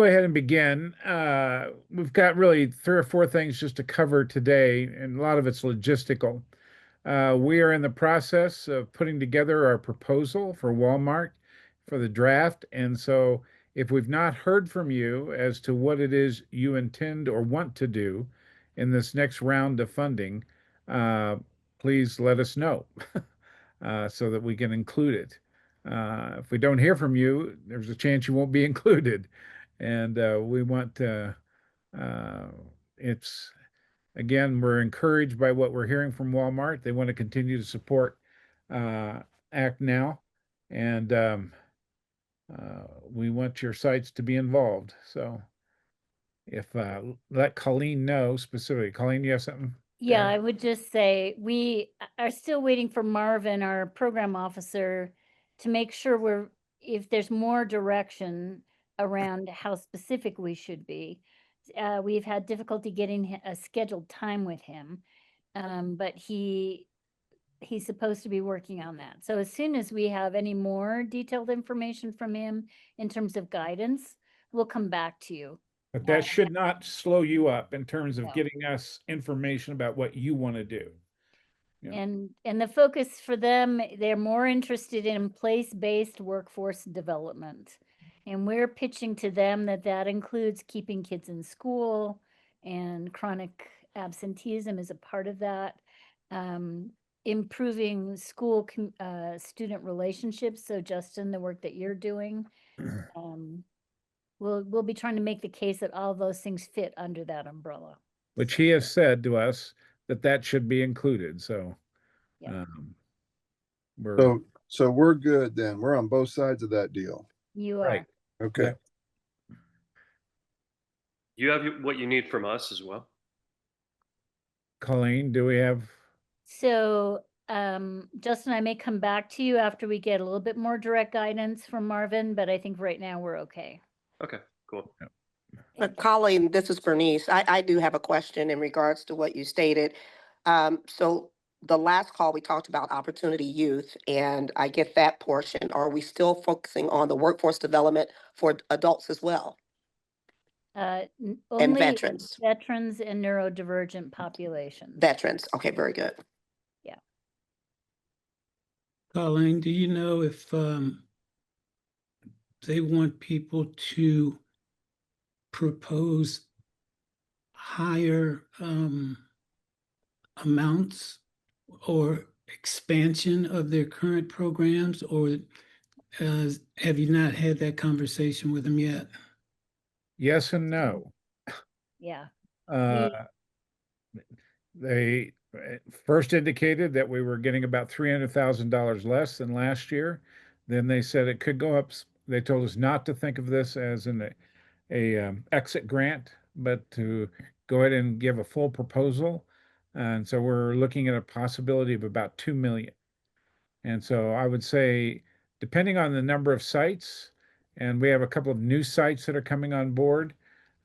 go ahead and begin. We've got really three or four things just to cover today, and a lot of it's logistical. We are in the process of putting together our proposal for Walmart for the draft. And so, if we've not heard from you as to what it is you intend or want to do in this next round of funding, uh, please let us know so that we can include it. If we don't hear from you, there's a chance you won't be included. And we want to, uh, it's again, we're encouraged by what we're hearing from Walmart. They want to continue to support uh, Act Now, and we want your sites to be involved. So, if let Colleen know specifically. Colleen, you have something to Yeah, add? I would just say we are still waiting for Marvin, our program officer, to make sure if there's more direction around how specific we should be. We've had difficulty getting a scheduled time with him, but he's supposed to be working on that. So as soon as we have any more detailed information from him in terms of guidance, we'll come back to you. But that should not slow you up in terms of No. getting us information about what you want to do. Yeah. And the focus for them, they're more interested in place-based workforce development. And we're pitching to them that includes keeping kids in school, and chronic absenteeism is a part of that. Improving school student relationships. So Justin, the work that you're doing, um, we'll be trying to make the case that all those things fit under that umbrella. Which he has said to us that that should be included. So Yeah, um, we're So we're good then. We're on both sides of that deal. you right. are. Okay. Yeah. You have what you need from us as well. Colleen, do we have? So, Justin, I may come back to you after we get a little bit more direct guidance from Marvin, but I think right now we're okay. Okay, cool. Colleen, this is Bernice. I do have a question in regards to what you stated. So the last call, we talked about opportunity youth, and I get that portion. Are we still focusing on the workforce development for adults as well? Only veterans. veterans and neurodivergent populations. Veterans. Okay, very good. Yeah. Colleen, do you know if they want people to propose higher amounts or expansion of their current programs, or have you not had that conversation with them yet? Yes and no. Yeah. Uh, they first indicated that we were getting about $300,000 less than last year. Then they said it could go up. They told us not to think of this as a exit grant, but to go ahead and give a full proposal. And so we're looking at a possibility of about 2 million. And so I would say, depending on the number of sites, and we have a couple of new sites that are coming on board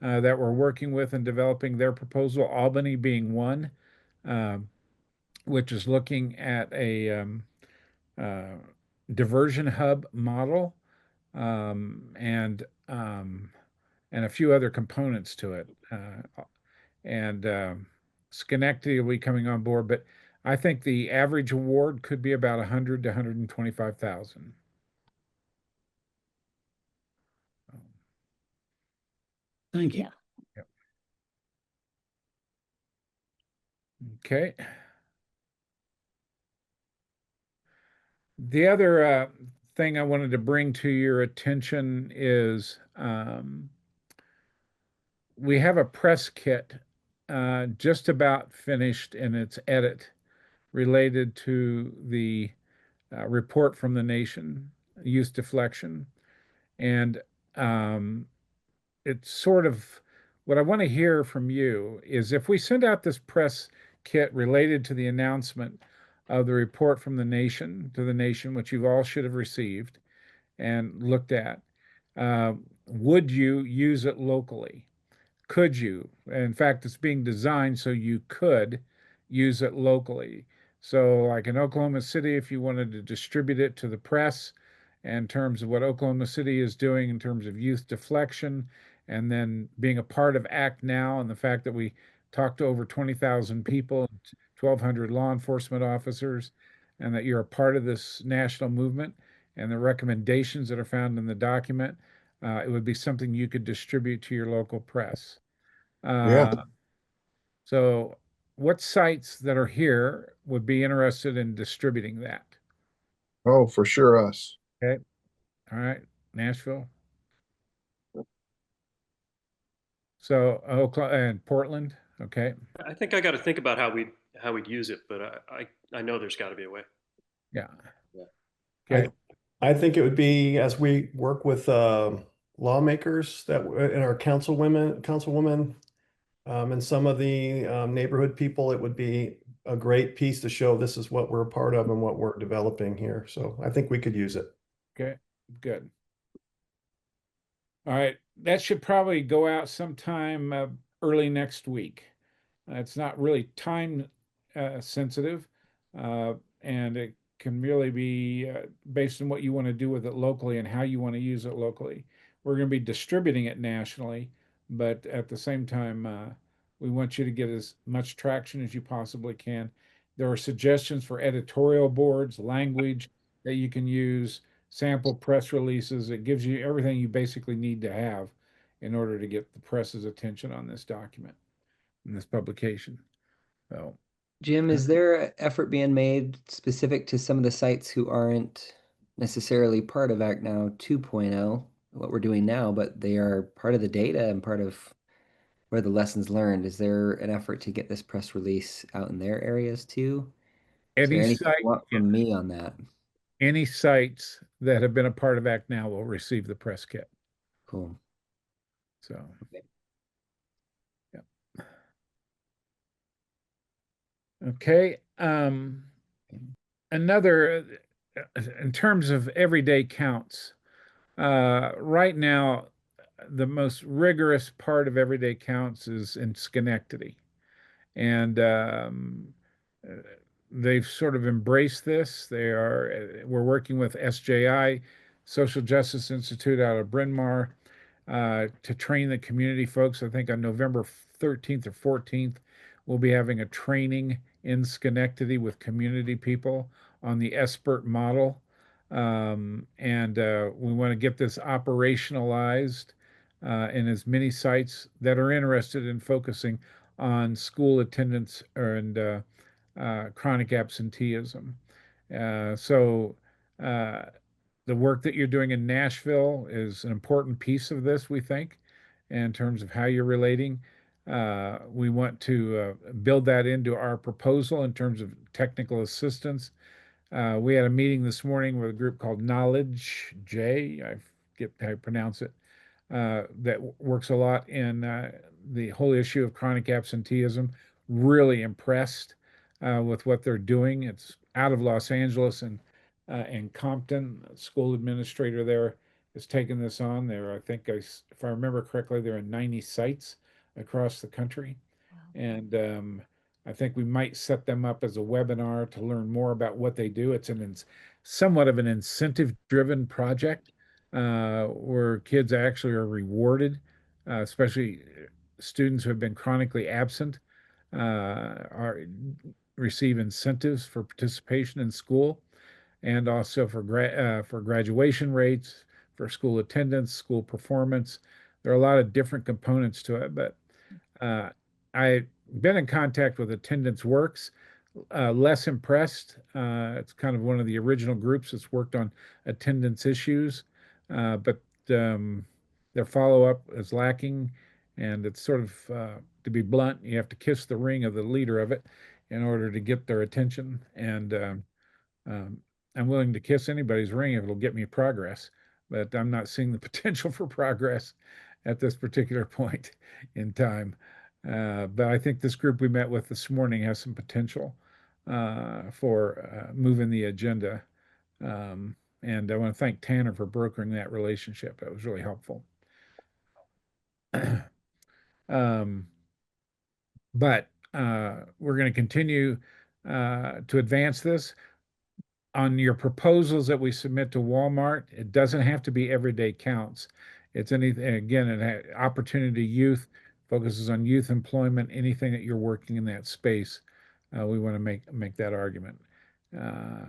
that we're working with and developing their proposal, Albany being one, um, which is looking at a uh, diversion hub model and a few other components to it. And Schenectady will be coming on board, but I think the average award could be about 100 to 125,000. Thank you. Yeah. Yep. Okay. The other thing I wanted to bring to your attention is we have a press kit just about finished in its edit related to the report from the nation, youth deflection. And it's sort of what I want to hear from you is if we send out this press kit related to the announcement of the report from the nation to the nation, which you all should have received and looked at, would you use it locally? Could you? In fact, it's being designed so you could use it locally. So, like in Oklahoma City, if you wanted to distribute it to the press in terms of what Oklahoma City is doing in terms of youth deflection and then being a part of Act Now and the fact that we talked to over 20,000 people, 1,200 law enforcement officers, and that you're a part of this national movement and the recommendations that are found in the document, it would be something you could distribute to your local press. Yeah. So what sites that are here would be interested in distributing that? Oh, for sure us. Okay, all right, Nashville. So Oklahoma and Portland, okay, I think I got to think about how we'd use it, but I know there's got to be a way. yeah, Yeah. okay, I think it would be as we work with lawmakers and our councilwomen, and some of the neighborhood people, it would be a great piece to show this is what we're a part of and what we're developing here. So I think we could use it. okay, good. All right, that should probably go out sometime early next week. It's not really time sensitive, and it can really be based on what you want to do with it locally and how you want to use it locally. We're going to be distributing it nationally, but at the same time, we want you to get as much traction as you possibly can. There are suggestions for editorial boards, language that you can use, sample press releases. It gives you everything you basically need to have in order to get the press's attention on this document, in this publication. So, Jim, is there a effort being made specific to some of the sites who aren't necessarily part of Act Now 2.0, what we're doing now, but they are part of the data and part of where the lessons learned? Is there an effort to get this press release out in their areas too? Is there any anything site, you want from me on that? any sites that have been a part of Act Now will receive the press kit. Cool. So, Okay. yeah. Okay. Another, in terms of everyday counts, right now, the most rigorous part of everyday counts is in Schenectady. And uh, they've sort of embraced this. We're working with SJI, Social Justice Institute out of Bryn Mawr, to train the community folks. I think on November 13th or 14th, we'll be having a training in Schenectady with community people on the SBIRT model. And we want to get this operationalized in as many sites that are interested in focusing on school attendance and chronic absenteeism. So the work that you're doing in Nashville is an important piece of this, we think, in terms of how you're relating. We want to build that into our proposal in terms of technical assistance. We had a meeting this morning with a group called Knowledge J, I forget how you pronounce it, that works a lot in the whole issue of chronic absenteeism. Really impressed with what they're doing. It's out of Los Angeles and Compton. A school administrator there has taken this on. I think, if I remember correctly, they're in 90 sites across the country. Wow. And I think we might set them up as a webinar to learn more about what they do. It's somewhat of an incentive-driven project where kids actually are rewarded, especially students who have been chronically absent, receive incentives for participation in school, and also for graduation rates, for school attendance, school performance. There are a lot of different components to it, but I've been in contact with Attendance Works. Less impressed. It's kind of one of the original groups that's worked on attendance issues, but their follow-up is lacking, and it's sort of, to be blunt, you have to kiss the ring of the leader of it in order to get their attention. And um, I'm willing to kiss anybody's ring if it'll get me progress, but I'm not seeing the potential for progress at this particular point in time. But I think this group we met with this morning has some potential for moving the agenda. And I want to thank Tanner for brokering that relationship. That was really helpful. um, but we're going to continue to advance this. On your proposals that we submit to Walmart, it doesn't have to be everyday counts. It's anything, again, opportunity youth, focuses on youth employment, anything that you're working in that space. We want to make that argument. Uh,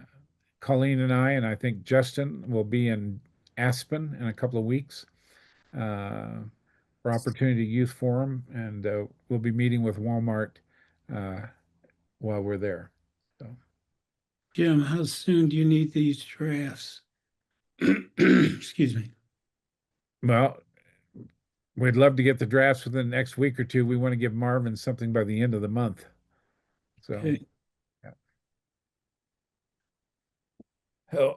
Colleen and I think Justin will be in Aspen in a couple of weeks for Opportunity Youth Forum, and we'll be meeting with Walmart uh, while we're there. So, Jim, how soon do you need these drafts? Excuse me. well, we'd love to get the drafts within the next week or two. We want to give Marvin something by the end of the month. So, Okay. yeah. Oh,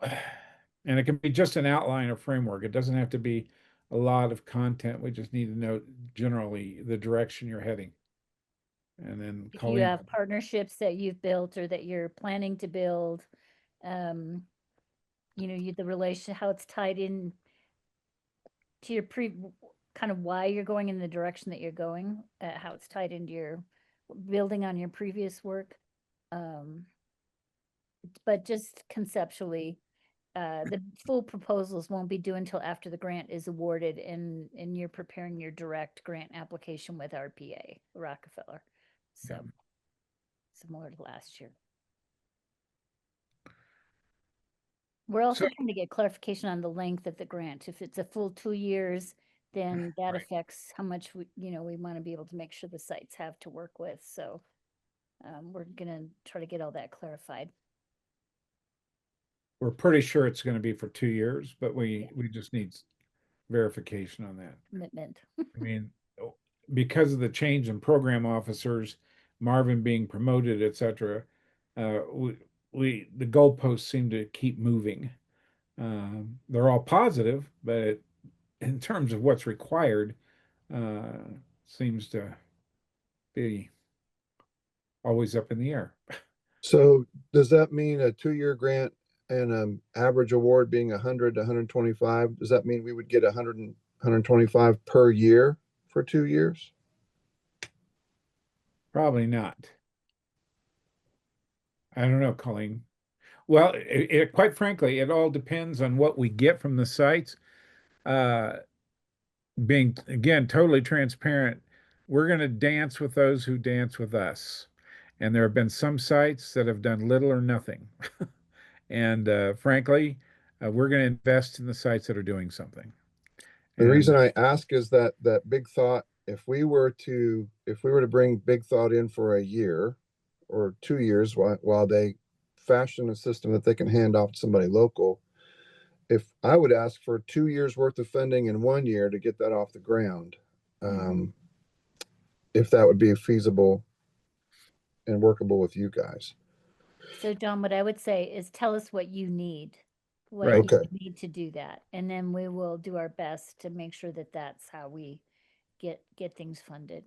and it can be just an outline or framework. It doesn't have to be a lot of content. We just need to know generally the direction you're heading. And then If you Colleen, have partnerships that you've built or that you're planning to build, you know, the relation, how it's tied in to your kind of why you're going in the direction that you're going, how it's tied into your building on your previous work. But just conceptually, the full proposals won't be due until after the grant is awarded and you're preparing your direct grant application with RPA, Rockefeller. So Yeah. similar to last year. We're also So- trying to get clarification on the length of the grant. If it's a full 2 years, then that Right. affects how much we want to be able to make sure the sites have to work with. So we're gonna try to get all that clarified. we're pretty sure it's going to be for 2 years, but we just need verification on that. Commitment. I mean, because of the change in program officers, Marvin being promoted, et cetera, the goalposts seem to keep moving. They're all positive, but in terms of what's required, seems to be always up in the air. So does that mean a 2-year grant and average award being 100 to 125? Does that mean we would get 100 and 125 per year for 2 years? Probably not. I don't know, Colleen. Well, quite frankly, it all depends on what we get from the sites. Being again totally transparent, we're going to dance with those who dance with us. And there have been some sites that have done little or nothing. And frankly, we're going to invest in the sites that are doing something. The And reason I ask is that Big Thought, if we were to bring Big Thought in for a year or 2 years while they fashion a system that they can hand off to somebody local, if I would ask for 2 years worth of funding in 1 year to get that off the ground, if that would be feasible and workable with you guys. So John, what I would say is tell us what you need, what Right. you Okay. need to do that. And then we will do our best to make sure that that's how we get things funded.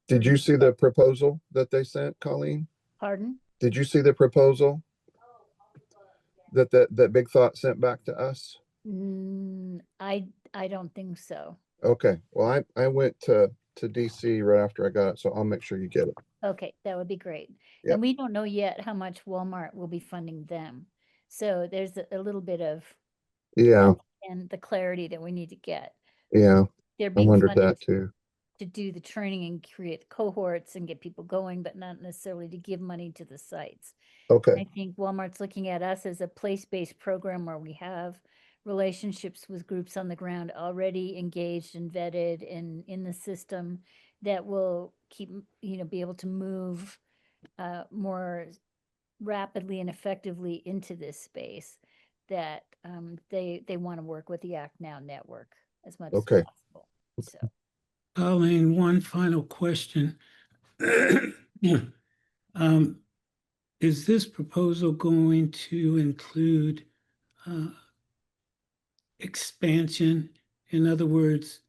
Did you see the proposal that they sent, Colleen? Pardon? Did you see the proposal that Big Thought sent back to us? I don't think so. Okay, well, I went to DC right after I got it, so I'll make sure you get it. Okay, that would be great. Yep. And we don't know yet how much Walmart will be funding them. So there's a little bit of Yeah, and the clarity that we need to get. yeah, They're I being wondered funded that too. to do the training and create cohorts and get people going, but not necessarily to give money to the sites. I Okay, think Walmart's looking at us as a place-based program where we have relationships with groups on the ground already engaged and vetted and in the system that will keep, be able to move more rapidly and effectively into this space that they want to work with the Act Now network as much as Okay. possible. So Colleen, one final question. Is this proposal going to include expansion? In other words,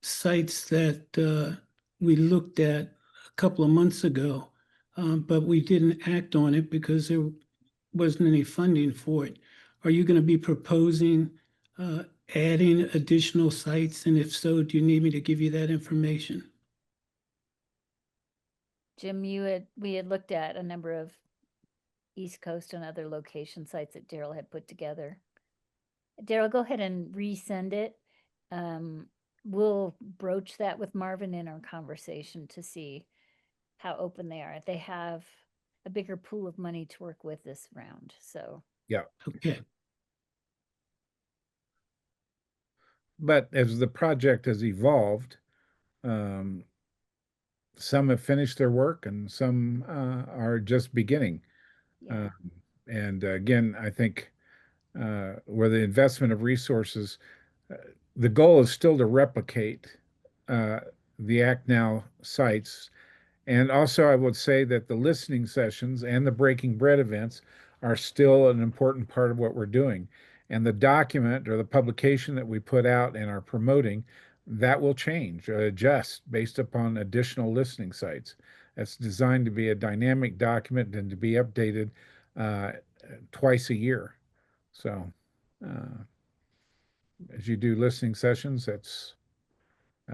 sites that we looked at a couple of months ago, but we didn't act on it because there wasn't any funding for it. Are you going to be proposing adding additional sites? And if so, do you need me to give you that information? Jim, we had looked at a number of East Coast and other location sites that Daryl had put together. Daryl, go ahead and resend it We'll broach that with Marvin in our conversation to see how open they are. They have a bigger pool of money to work with this round, so. Yeah. Okay. But as the project has evolved, some have finished their work and some are just beginning. Yeah. And again, I think where the investment of resources, uh, the goal is still to replicate uh, the Act Now sites. And also, I would say that the listening sessions and the breaking bread events are still an important part of what we're doing. And the document or the publication that we put out and are promoting, that will change, adjust based upon additional listening sites. That's designed to be a dynamic document and to be updated uh, twice a year. So, uh, as you do listening sessions, that's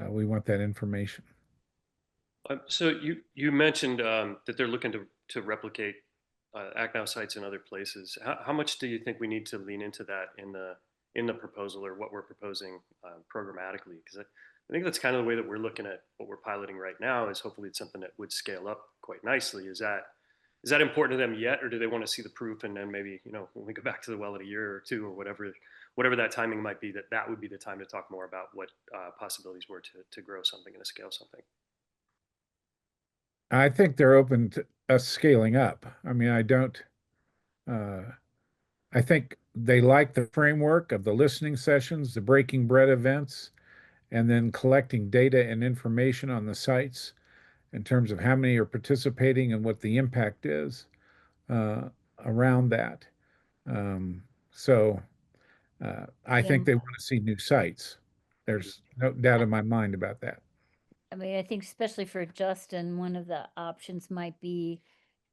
we want that information. So you mentioned that they're looking to replicate Act Now sites in other places. How much do you think we need to lean into that in the proposal or what we're proposing programmatically? Because I think that's kind of the way that we're looking at what we're piloting right now. Is hopefully it's something that would scale up quite nicely. Is that important to them yet, or do they want to see the proof and then maybe when we go back to the well in a year or two or whatever that timing might be, that would be the time to talk more about what possibilities were to grow something and to scale something. I think they're open to us scaling up. I mean, I don't, uh, I think they like the framework of the listening sessions, the breaking bread events, and then collecting data and information on the sites in terms of how many are participating and what the impact is uh, around that. Um, so I Yeah. think they want to see new sites. There's no doubt in my mind about that. I mean, I think especially for Justin, one of the options might be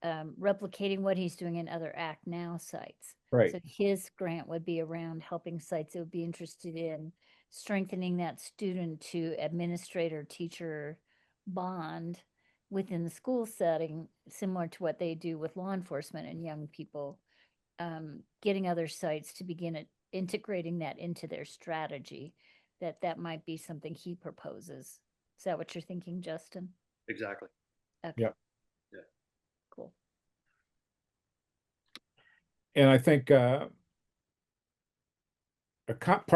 replicating what he's doing in other Act Now sites. Right. So his grant would be around helping sites that would be interested in strengthening that student to administrator teacher bond within the school setting, similar to what they do with law enforcement and young people, getting other sites to begin integrating that into their strategy. That might be something he proposes. Is that what you're thinking, Justin? Exactly. Okay. Yep. Yeah. Cool. And I think part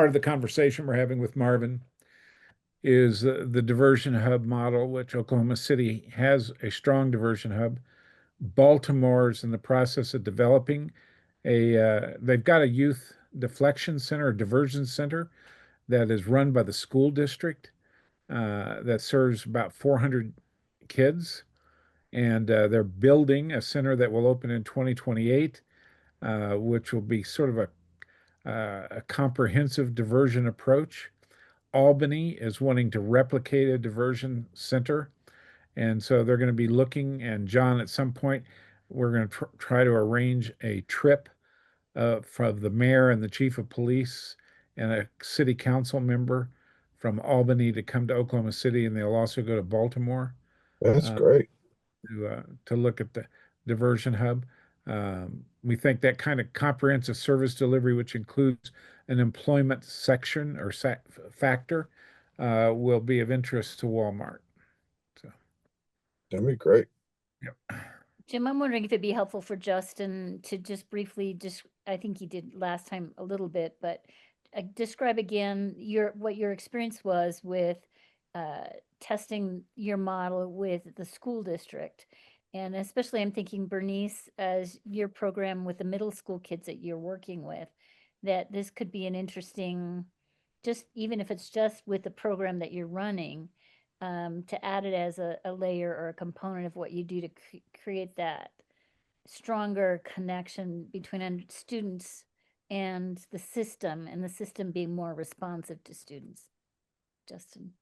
of the conversation we're having with Marvin is the diversion hub model, which Oklahoma City has a strong diversion hub. Baltimore's in the process of developing they've got a youth deflection center, a diversion center that is run by the school district that serves about 400 kids. And they're building a center that will open in 2028, which will be sort of a comprehensive diversion approach. Albany is wanting to replicate a diversion center. And so they're going to be looking, and John, at some point, we're going to try to arrange a trip from the mayor and the chief of police and a city council member from Albany to come to Oklahoma City, and they'll also go to Baltimore That's uh, great. to look at the diversion hub. We think that kind of comprehensive service delivery, which includes an employment section or factor, will be of interest to Walmart. So, That'd be great. yep. Jim, I'm wondering if it'd be helpful for Justin to just briefly, I think he did last time a little bit, but describe again what your experience was with testing your model with the school district. And especially I'm thinking, Bernice, as your program with the middle school kids that you're working with, that this could be an interesting, just even if it's just with the program that you're running, to add it as a layer or a component of what you do to create that stronger connection between students and the system being more responsive to students. Justin.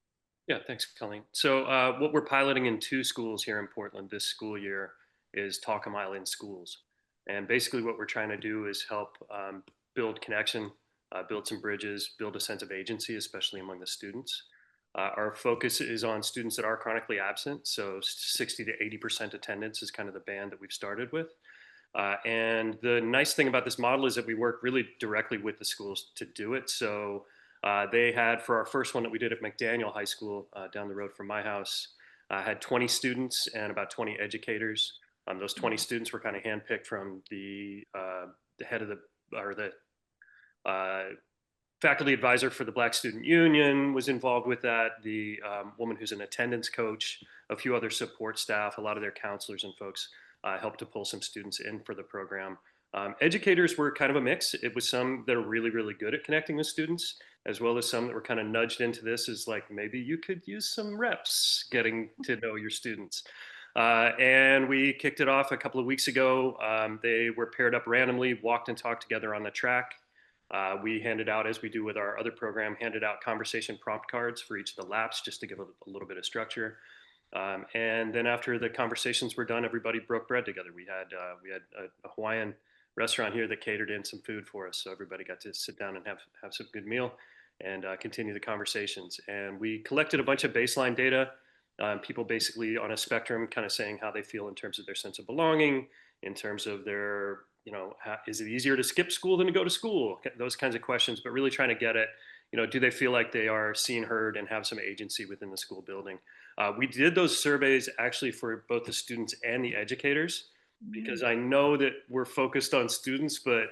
Yeah, thanks, Colleen. So what we're piloting in 2 schools here in Portland this school year is Talk a Mile in Schools. And basically what we're trying to do is help build connection, build some bridges, build a sense of agency, especially among the students. Our focus is on students that are chronically absent. So 60 to 80% attendance is kind of the band that we've started with. And the nice thing about this model is that we work really directly with the schools to do it. So They had, for our first one that we did at McDaniel High School down the road from my house, had 20 students and about 20 educators. Those 20 students were kind of handpicked from the head of the faculty advisor for the Black Student Union was involved with that. The woman who's an attendance coach, a few other support staff, a lot of their counselors and folks helped to pull some students in for the program. Educators were kind of a mix. It was some that are really, really good at connecting with students, as well as some that were kind of nudged into this as like, maybe you could use some reps getting to know your students. And we kicked it off a couple of weeks ago. They were paired up randomly, walked and talked together on the track. We handed out, as we do with our other program, handed out conversation prompt cards for each of the laps just to give a little bit of structure. And then after the conversations were done, everybody broke bread together. We had a Hawaiian restaurant here that catered in some food for us, so everybody got to sit down and have some good meal and continue the conversations. And we collected a bunch of baseline data. People basically on a spectrum, kind of saying how they feel in terms of their sense of belonging, in terms of their, is it easier to skip school than to go to school? Those kinds of questions, but really trying to get at, do they feel like they are seen, heard, and have some agency within the school building? We did those surveys actually for both the students and the educators, because I know that we're focused on students, but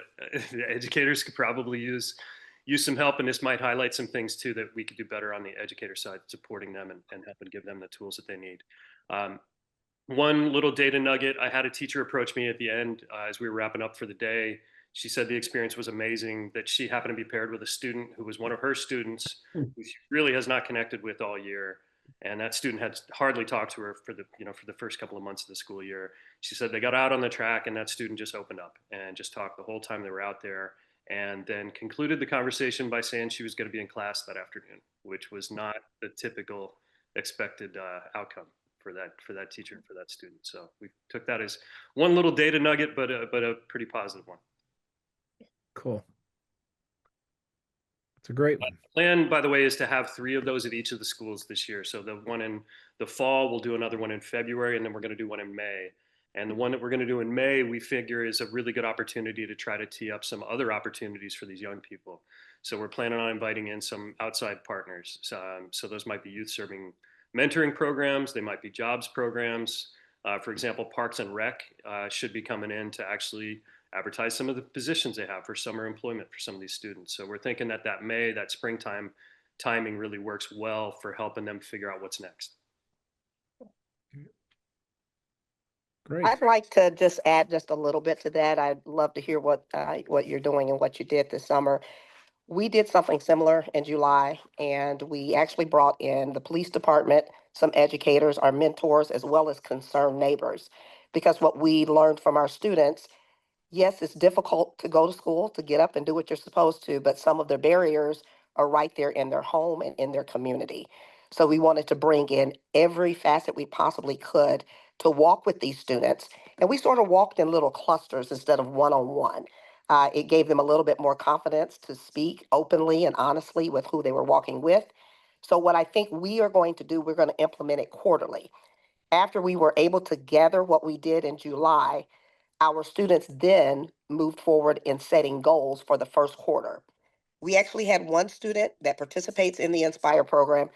the educators could probably use some help, and this might highlight some things too that we could do better on the educator side, supporting them and helping give them the tools that they need. One little data nugget, I had a teacher approach me at the end as we were wrapping up for the day. She said the experience was amazing, that she happened to be paired with a student who was one of her students who she really has not connected with all year. And that student had hardly talked to her for the first couple of months of the school year. She said they got out on the track and that student just opened up and just talked the whole time they were out there, and then concluded the conversation by saying she was going to be in class that afternoon, which was not the typical expected outcome for that teacher and for that student. So we took that as one little data nugget, but a pretty positive one. Cool. It's a great one. The plan, by the way, is to have 3 of those at each of the schools this year. So the one in the fall, we'll do another one in February, and then we're going to do one in May. And the one that we're going to do in May, we figure is a really good opportunity to try to tee up some other opportunities for these young people. So we're planning on inviting in some outside partners. So those might be youth serving mentoring programs. They might be jobs programs. For example, Parks and Rec should be coming in to actually advertise some of the positions they have for summer employment for some of these students. So we're thinking that that springtime timing really works well for helping them figure out what's next. Great. I'd like to just add just a little bit to that. I'd love to hear what you're doing and what you did this summer. We did something similar in July, and we actually brought in the police department, some educators, our mentors, as well as concerned neighbors. Because what we learned from our students, yes, it's difficult to go to school, to get up and do what you're supposed to, but some of the barriers are right there in their home and in their community. So we wanted to bring in every facet we possibly could to walk with these students. And we sort of walked in little clusters instead of one-on-one. It gave them a little bit more confidence to speak openly and honestly with who they were walking with. So what I think we are going to do, we're going to implement it quarterly. After we were able to gather what we did in July, our students then moved forward in setting goals for the first quarter. We actually had one student that participates in the Inspire program.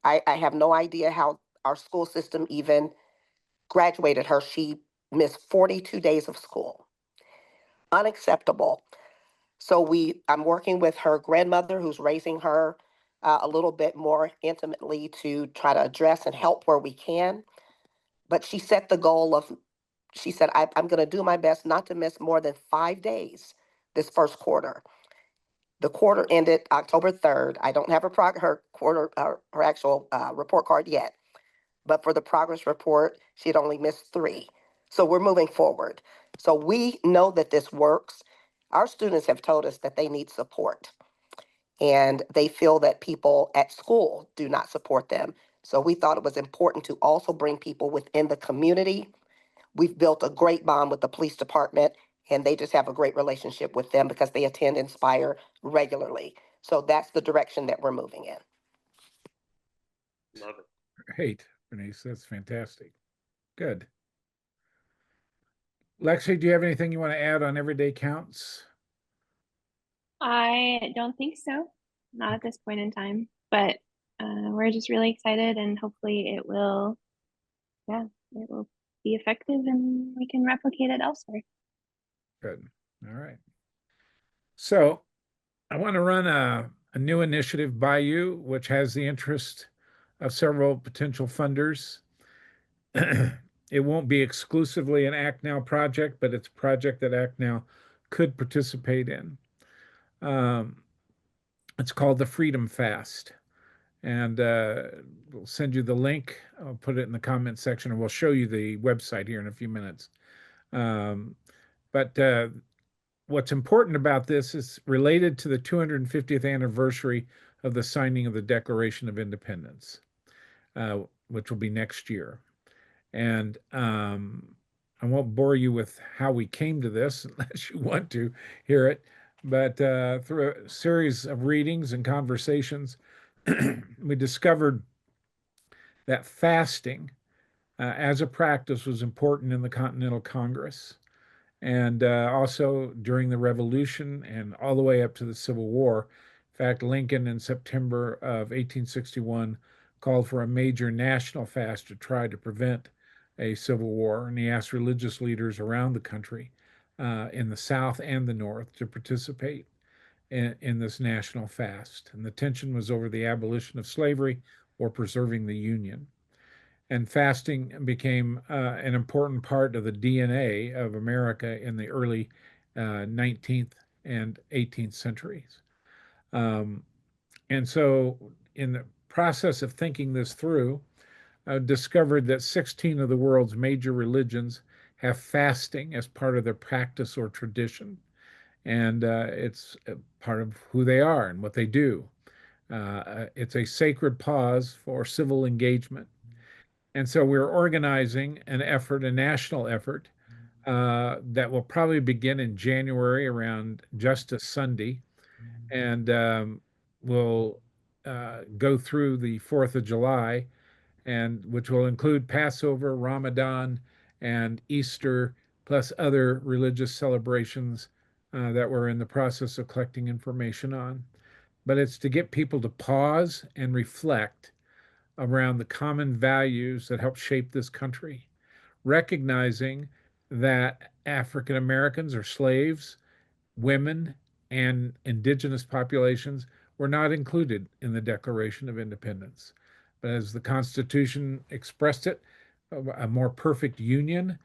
I have no idea how our school system even graduated her. She missed 42 days of school. Unacceptable. So I'm working with her grandmother who's raising her a little bit more intimately to try to address and help where we can. But she set the goal of, she said, I'm going to do my best not to miss more than 5 days this first quarter. The quarter ended October 3rd. I don't have her actual report card yet, but for the progress report, she had only missed 3. So we're moving forward. So we know that this works. Our students have told us that they need support, and they feel that people at school do not support them. So we thought it was important to also bring people within the community. We've built a great bond with the police department, and they just have a great relationship with them because they attend Inspire regularly. So that's the direction that we're moving in. Love it. Great, Bernice. That's fantastic. Good. Lexi, do you have anything you want to add on Everyday Counts? I don't think so. not at this point in time. But we're just really excited, and hopefully it will, yeah, it will be effective, and we can replicate it elsewhere. Good. All right. So I want to run a new initiative by you, which has the interest of several potential funders. It won't be exclusively an Act Now project, but it's a project that Act Now could participate in. It's called the Freedom Fast. And we'll send you the link. I'll put it in the comment section, and we'll show you the website here in a few minutes. But what's important about this is related to the 250th anniversary of the signing of the Declaration of Independence, which will be next year. And I won't bore you with how we came to this unless you want to hear it. But through a series of readings and conversations, we discovered that fasting as a practice was important in the Continental Congress and also during the Revolution and all the way up to the Civil War. In fact, Lincoln in September of 1861 called for a major national fast to try to prevent a civil war, and he asked religious leaders around the country in the South and the North to participate in this national fast. And the tension was over the abolition of slavery or preserving the Union. And fasting became an important part of the DNA of America in the early 19th and 18th centuries. Um, and so, in the process of thinking this through, I discovered that 16 of the world's major religions have fasting as part of their practice or tradition. And it's part of who they are and what they do. It's a sacred pause for civil engagement. And so we're organizing an effort, a national effort, that will probably begin in January around Justice Sunday. And we'll go through the 4th of July, and which will include Passover, Ramadan, and Easter, plus other religious celebrations that we're in the process of collecting information on. But it's to get people to pause and reflect around the common values that help shape this country, recognizing that African Americans or slaves, women, and indigenous populations were not included in the Declaration of Independence. But as the Constitution expressed it, a more perfect union,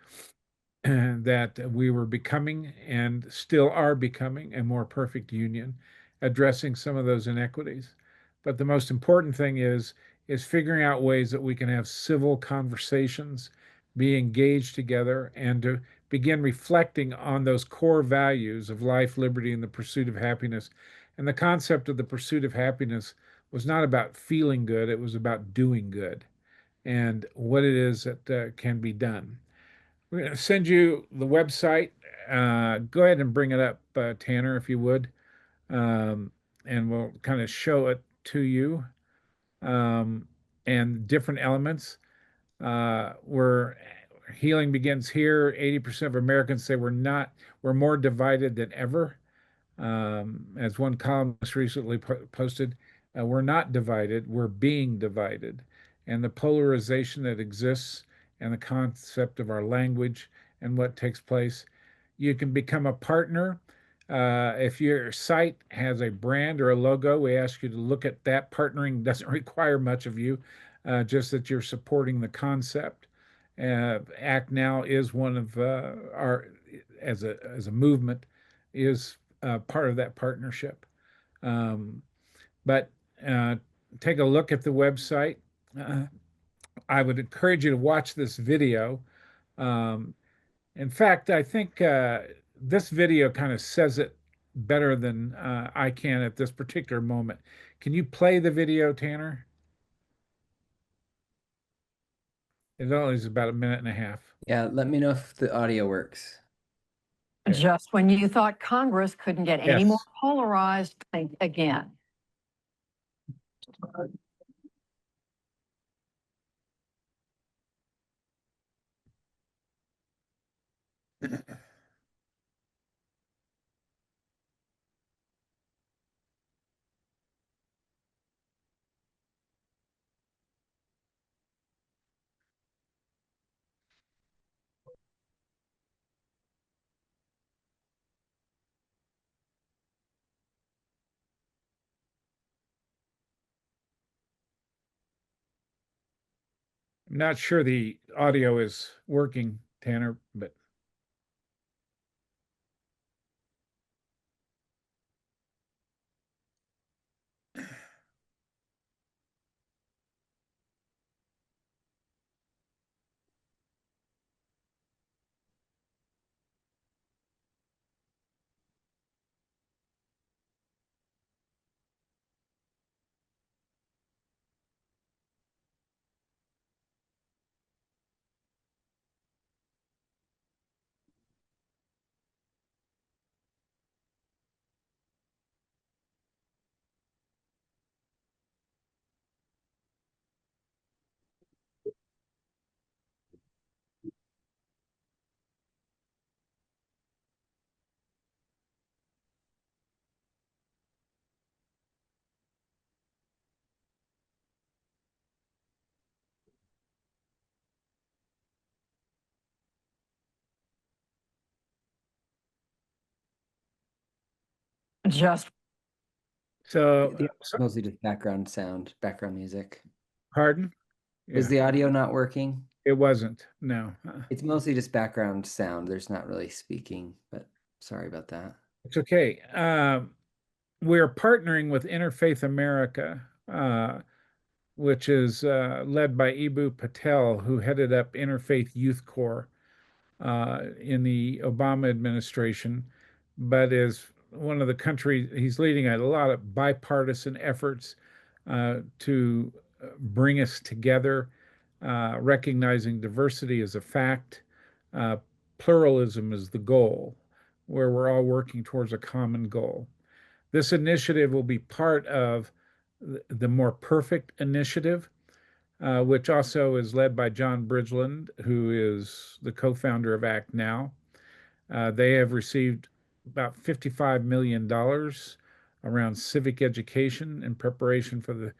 that we were becoming and still are becoming a more perfect union, addressing some of those inequities. But the most important thing is figuring out ways that we can have civil conversations, be engaged together, and to begin reflecting on those core values of life, liberty, and the pursuit of happiness. And the concept of the pursuit of happiness was not about feeling good, it was about doing good and what it is that can be done. We're going to send you the website. Go ahead and bring it up, Tanner, if you would. And we'll kind of show it to you um, and different elements. Where healing begins here. 80% of Americans say we're more divided than ever. As one columnist recently posted, we're not divided, we're being divided. And the polarization that exists and the concept of our language and what takes place. You can become a partner. If your site has a brand or a logo, we ask you to look at that. Partnering doesn't require much of you, just that you're supporting the concept. Act Now is one of our, as a movement, is part of that partnership. Um, but take a look at the website. Uh, I would encourage you to watch this video. Um, in fact, I think this video kind of says it better than I can at this particular moment. Can you play the video, Tanner? It only is about a minute and a half. Yeah, let me know if the audio works. Okay. Just when you thought Congress couldn't get any more Yes. polarized, think again. I'm not sure the audio is working, Tanner, but Just so, Mostly just background sound, background music. pardon? Was Yeah, the audio not working? it wasn't. No. It's mostly just background sound. There's not really speaking, but sorry about that. It's okay. We're partnering with Interfaith America, which is led by Ibu Patel, who headed up Interfaith Youth Corps in the Obama administration, but is one of the countries, he's leading a lot of bipartisan efforts to bring us together, recognizing diversity as a fact, uh, pluralism is the goal, where we're all working towards a common goal. This initiative will be part of the More Perfect initiative, which also is led by John Bridgeland, who is the co-founder of Act Now. They have received about $55 million around civic education in preparation for the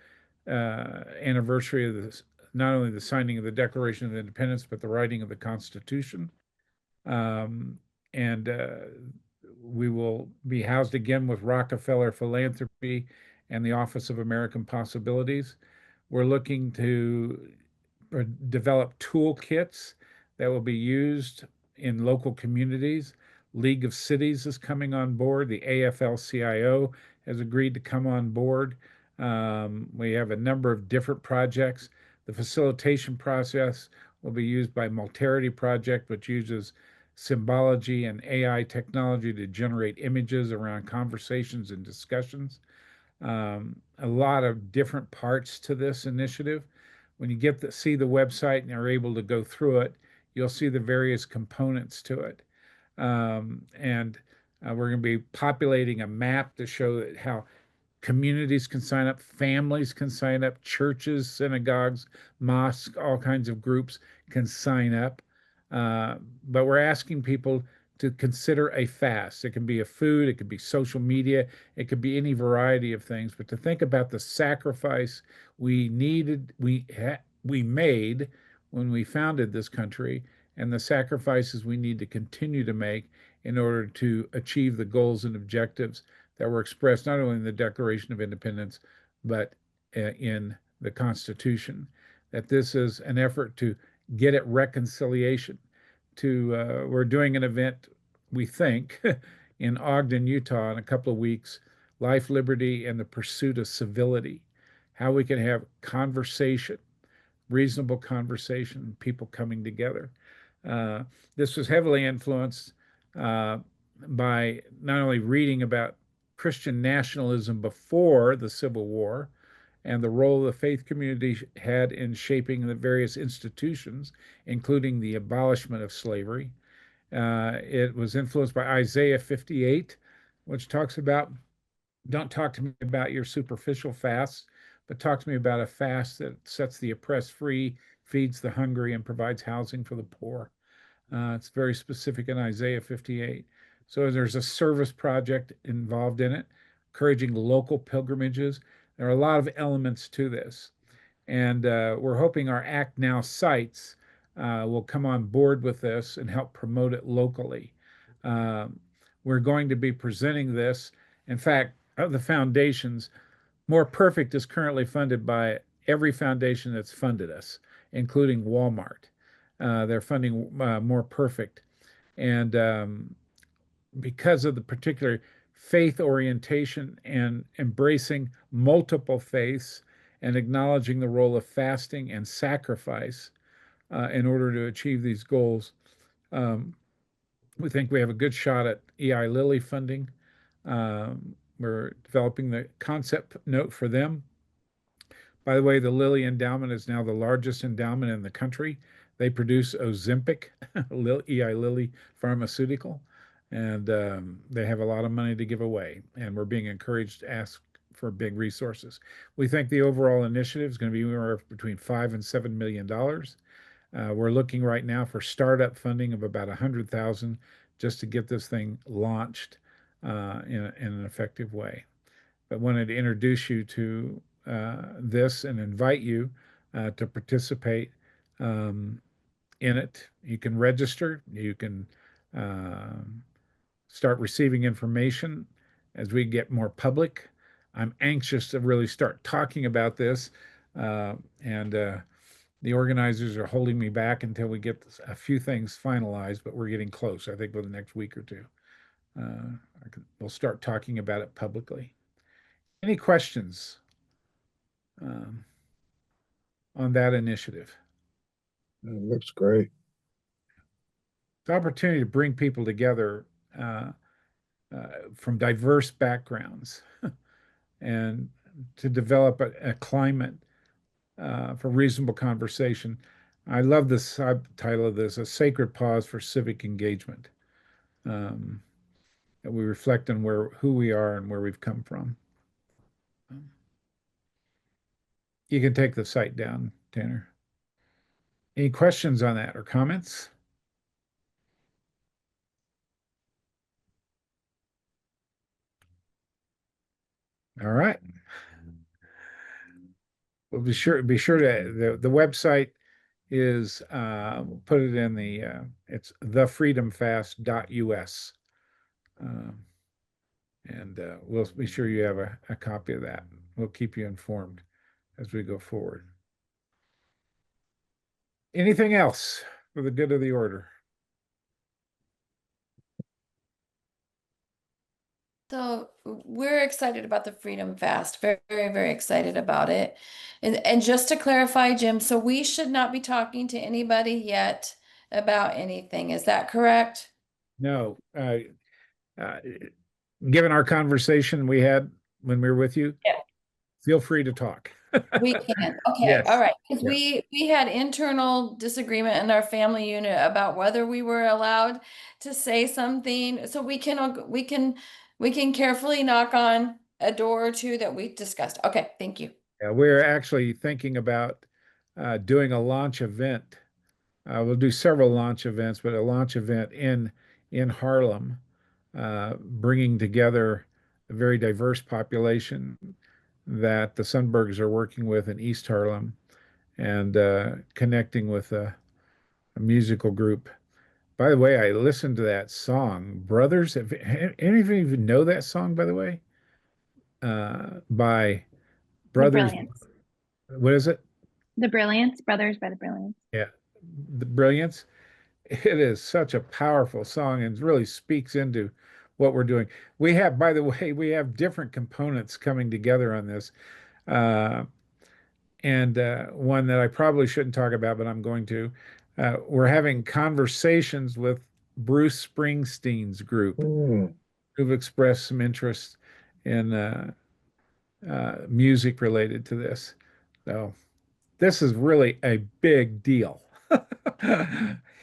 anniversary of this, not only the signing of the Declaration of Independence, but the writing of the Constitution. Um, and we will be housed again with Rockefeller Philanthropy and the Office of American Possibilities. We're looking to develop toolkits that will be used in local communities. League of Cities is coming on board. The AFL-CIO has agreed to come on board. We have a number of different projects. The facilitation process will be used by Multerity Project, which uses symbology and AI technology to generate images around conversations and discussions. A lot of different parts to this initiative. When you get to see the website and are able to go through it, you'll see the various components to it. And we're going to be populating a map to show that how communities can sign up, families can sign up, churches, synagogues, mosques, all kinds of groups can sign up. But we're asking people to consider a fast. It can be a food, it could be social media, it could be any variety of things. But to think about the sacrifice we made when we founded this country, and the sacrifices we need to continue to make in order to achieve the goals and objectives that were expressed not only in the Declaration of Independence, but in the Constitution. That this is an effort to get at reconciliation. We're doing an event, we think, in Ogden, Utah, in a couple of weeks. Life, liberty, and the pursuit of civility. How we can have conversation, reasonable conversation, people coming together. Uh, this was heavily influenced uh, by not only reading about Christian nationalism before the Civil War and the role the faith community had in shaping the various institutions, including the abolishment of slavery. It was influenced by Isaiah 58, which talks about don't talk to me about your superficial fasts, but talk to me about a fast that sets the oppressed free, feeds the hungry, and provides housing for the poor. It's very specific in Isaiah 58. So there's a service project involved in it, encouraging local pilgrimages. There are a lot of elements to this. And we're hoping our Act Now sites will come on board with this and help promote it locally. Um, we're going to be presenting this. In fact, of the foundations, More Perfect is currently funded by every foundation that's funded us. including Walmart. They're funding More Perfect. And because of the particular faith orientation and embracing multiple faiths and acknowledging the role of fasting and sacrifice in order to achieve these goals, um, we think we have a good shot at EI Lilly funding. We're developing the concept note for them. By the way, the Lilly Endowment is now the largest endowment in the country. They produce Ozempic, Eli Lilly Pharmaceutical, and they have a lot of money to give away. And we're being encouraged to ask for big resources. We think the overall initiative is going to be anywhere between $5 and $7 million. We're looking right now for startup funding of about 100,000 just to get this thing launched in an effective way. But wanted to introduce you to this and invite you to participate in it. You can register. You can start receiving information as we get more public. I'm anxious to really start talking about this, and the organizers are holding me back until we get a few things finalized, but we're getting close. I think within the next week or two, we'll start talking about it publicly. Any questions um, on that initiative? It looks great. The opportunity to bring people together uh, from diverse backgrounds and to develop a climate for reasonable conversation. I love the subtitle of this, A Sacred Pause for Civic Engagement. That we reflect on who we are and where we've come from. You can take the site down, Tanner. Any questions on that or comments? All right. Well, be sure to the website is put it in the it's thefreedomfast.us. And we'll be sure you have a copy of that. We'll keep you informed as we go forward. Anything else for the good of the order? So we're excited about the Freedom Fast, very, very, very excited about it. And just to clarify, Jim, so we should not be talking to anybody yet about anything. Is that correct? No. Uh, Given our conversation we had when we were with you, Yeah. feel free to talk. We can. Okay. Yes. All right. Because Yeah. we had internal disagreement in our family unit about whether we were allowed to say something. So we can carefully knock on a door or two that we discussed. Okay. Thank you. Yeah, we're actually thinking about doing a launch event. We'll do several launch events, but a launch event in Harlem, bringing together a very diverse population that the Sundbergs are working with in East Harlem and connecting with a musical group. By the way, I listened to that song, Brothers. Any of you even know that song, by the way? By The Brothers. Brilliance. What is it? The Brilliance, Brothers by the Brilliance. Yeah, The Brilliance. It is such a powerful song and really speaks into what we're doing. We have, by the way, we have different components coming together on this. Uh, and one that I probably shouldn't talk about, but I'm going to. We're having conversations with Bruce Springsteen's group, who've expressed some interest in music related to this. So this is really a big deal.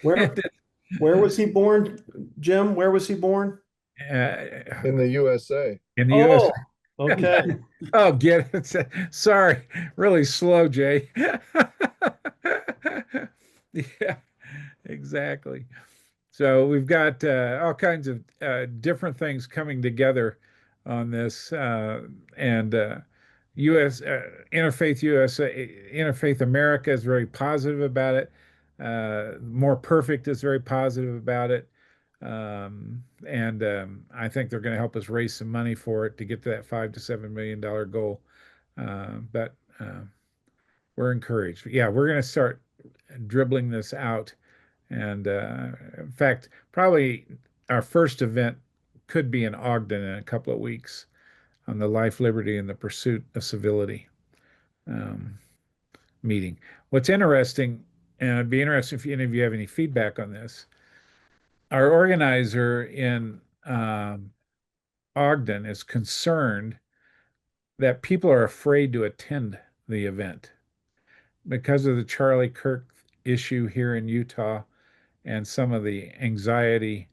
Where was he born, Jim? Where was he born? In the USA. In the US. Oh, okay. Oh, get it. Sorry. Really slow, Jay. Yeah, exactly. So we've got all kinds of different things coming together on this, and U.S. Interfaith America is very positive about it. More Perfect is very positive about it, and I think they're going to help us raise some money for it to get to that $5 to $7 million goal. But we're encouraged. Yeah, we're going to start dribbling this out. And in fact, probably our first event could be in Ogden in a couple of weeks on the life, liberty, and the pursuit of civility um, meeting. What's interesting, and it'd be interesting if any of you have any feedback on this, our organizer in Ogden is concerned that people are afraid to attend the event because of the Charlie Kirk issue here in Utah and some of the anxiety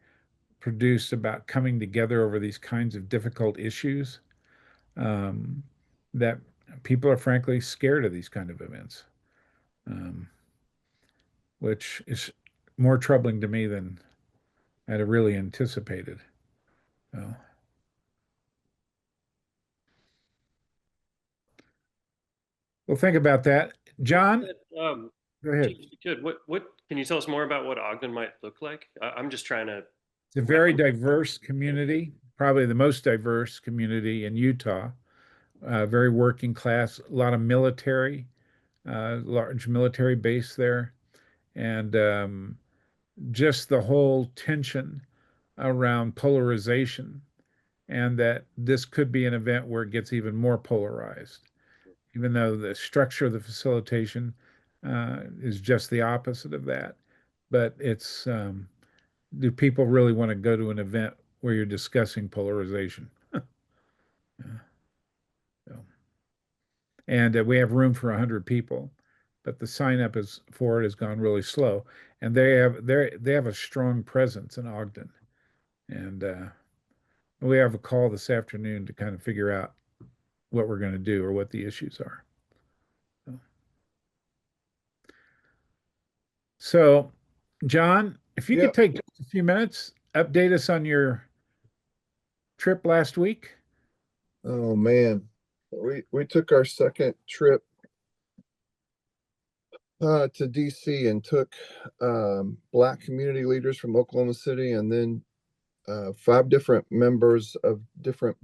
produced about coming together over these kinds of difficult issues, that people are frankly scared of these kind of events, which is more troubling to me than I'd have really anticipated. So, well, think about that. John, Um, go ahead. if you could, what can you tell us more about what Ogden might look like? I'm just trying to. It's a very diverse community, probably the most diverse community in Utah. Very working class, a lot of military, large military base there, and just the whole tension around polarization, and that this could be an event where it gets even more polarized, even though the structure of the facilitation is just the opposite of that. But it's do people really want to go to an event where you're discussing polarization? So, and we have room for 100 people, but the sign up is for it has gone really slow, and they have a strong presence in Ogden, and we have a call this afternoon to kind of figure out what we're going to do or what the issues are. So, John, if you Yeah. could take just a few minutes, update us on your trip last week. Oh man, we took our second trip to DC and took Black community leaders from Oklahoma City, and then 5 different members of different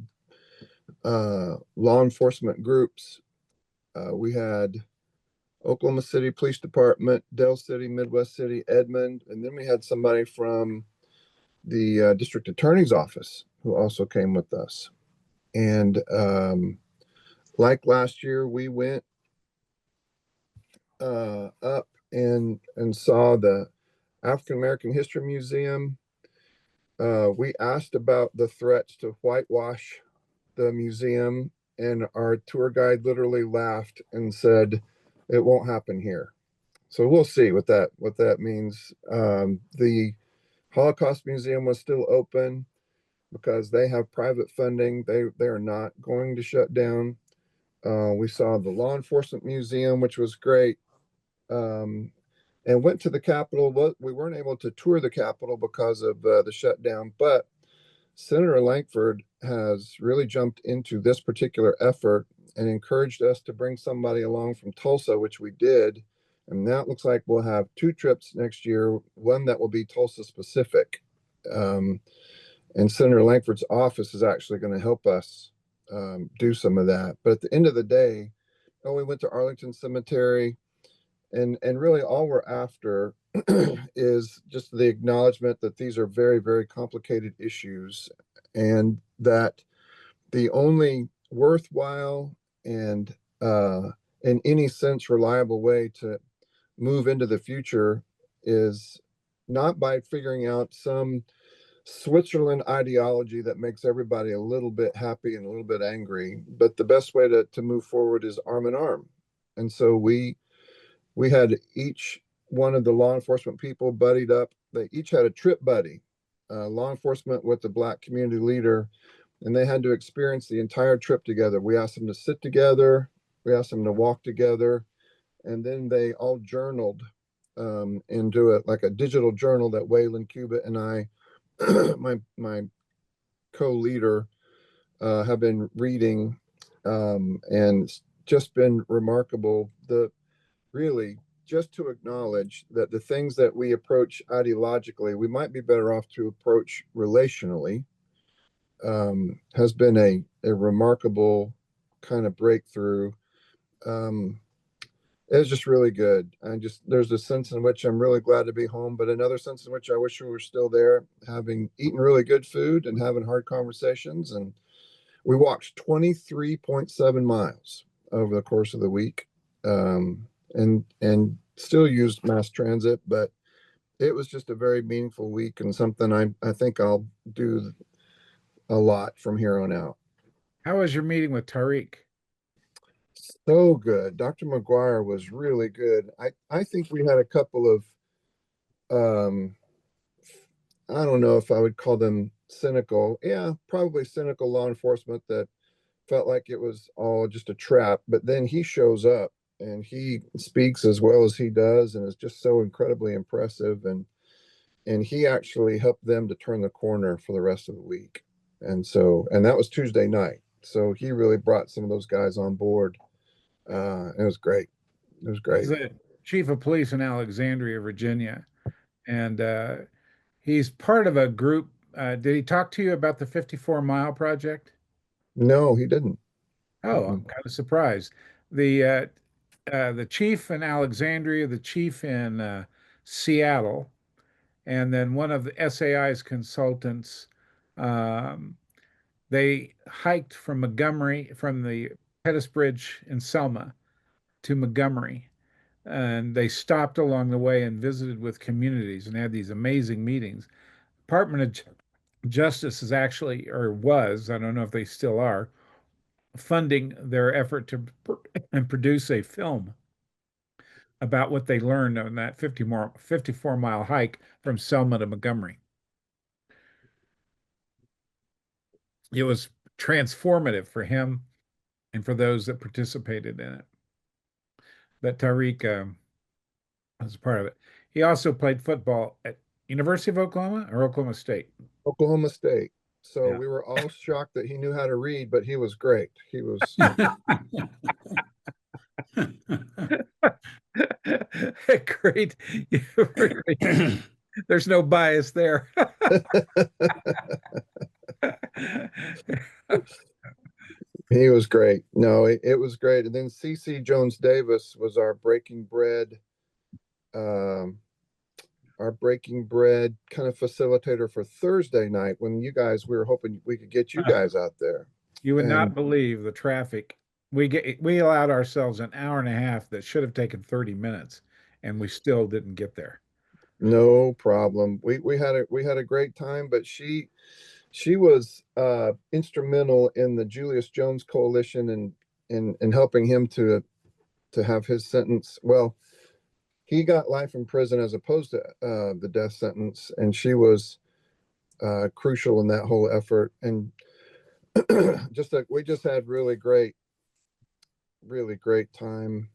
law enforcement groups. We had Oklahoma City Police Department, Dell City, Midwest City, Edmond, and then we had somebody from the district attorney's office who also came with us. And like last year, we went up and saw the African American History Museum. We asked about the threats to whitewash the museum, and our tour guide literally laughed and said, "It won't happen here." So we'll see what that means. The Holocaust Museum was still open because they have private funding. They are not going to shut down. We saw the Law Enforcement Museum, which was great, and went to the Capitol. We weren't able to tour the Capitol because of the shutdown, but Senator Lankford has really jumped into this particular effort and encouraged us to bring somebody along from Tulsa, which we did. And now it looks like we'll have 2 trips next year, one that will be Tulsa specific. And Senator Lankford's office is actually going to help us do some of that. But at the end of the day, we went to Arlington Cemetery, and really all we're after is just the acknowledgement that these are very, very complicated issues, and that the only worthwhile and in any sense reliable way to move into the future is not by figuring out some Switzerland ideology that makes everybody a little bit happy and a little bit angry, but the best way to move forward is arm in arm. And so we had each one of the law enforcement people buddied up. They each had a trip buddy, law enforcement with the Black community leader, and they had to experience the entire trip together. We asked them to sit together, we asked them to walk together, and then they all journaled and do it like a digital journal that Waylon Cubitt and I, my co-leader, have been reading, and it's just been remarkable. Really just to acknowledge that the things that we approach ideologically, we might be better off to approach relationally, has been a remarkable kind of breakthrough. It was just really good. There's a sense in which I'm really glad to be home, but another sense in which I wish we were still there, having eaten really good food and having hard conversations. And we walked 23.7 miles over the course of the week, and still used mass transit, but it was just a very meaningful week and something I think I'll do a lot from here on out. How was your meeting with Tariq? So good. Dr. McGuire was really good. I think we had a couple of um I don't know if I would call them cynical. Yeah, probably cynical law enforcement that felt like it was all just a trap. But then he shows up and he speaks as well as he does and is just so incredibly impressive. And he actually helped them to turn the corner for the rest of the week. And that was Tuesday night. So he really brought some of those guys on board. It was great. It was great. He's the chief of police in Alexandria, Virginia, and he's part of a group. Did he talk to you about the 54-mile project? No, he didn't. Oh, Mm-mm. I'm kind of surprised. The chief in Alexandria, the chief in Seattle, and then one of the SAI's consultants. Um, they hiked from Montgomery, from the Pettus Bridge in Selma to Montgomery, and they stopped along the way and visited with communities and had these amazing meetings. Department of Justice is actually, or was, I don't know if they still are, funding their effort to and produce a film about what they learned on that 54-mile hike from Selma to Montgomery. It was transformative for him and for those that participated in it. But Tariq was a part of it. He also played football at University of Oklahoma or Oklahoma State. Oklahoma State. So Yeah. we were all shocked that he knew how to read, but he was great. He was Great. There's no bias there. he was great. No, it was great. And then CC Jones Davis was um, our breaking bread kind of facilitator for Thursday night when we were hoping we could get you guys out there. You would not And believe the traffic. We allowed ourselves an hour and a half that should have taken 30 minutes, and we still didn't get there. no problem. We had a great time, but she was instrumental in the Julius Jones Coalition and in helping him to have his sentence. Well, he got life in prison as opposed to the death sentence, and she was crucial in that whole effort. And we just had really great time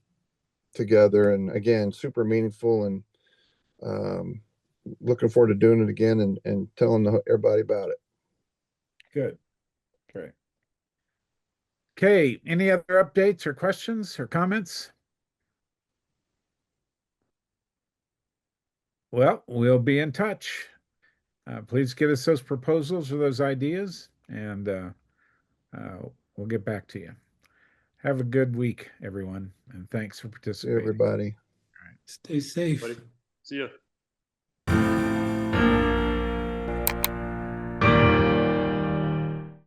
together, and again, super meaningful. And um, looking forward to doing it again and telling everybody about it. Good. Great. Okay. Any other updates or questions or comments? Well, we'll be in touch. Please get us those proposals or those ideas, and we'll get back to you. Have a good week, everyone, and thanks for See participating. everybody. Stay safe. Buddy. See ya.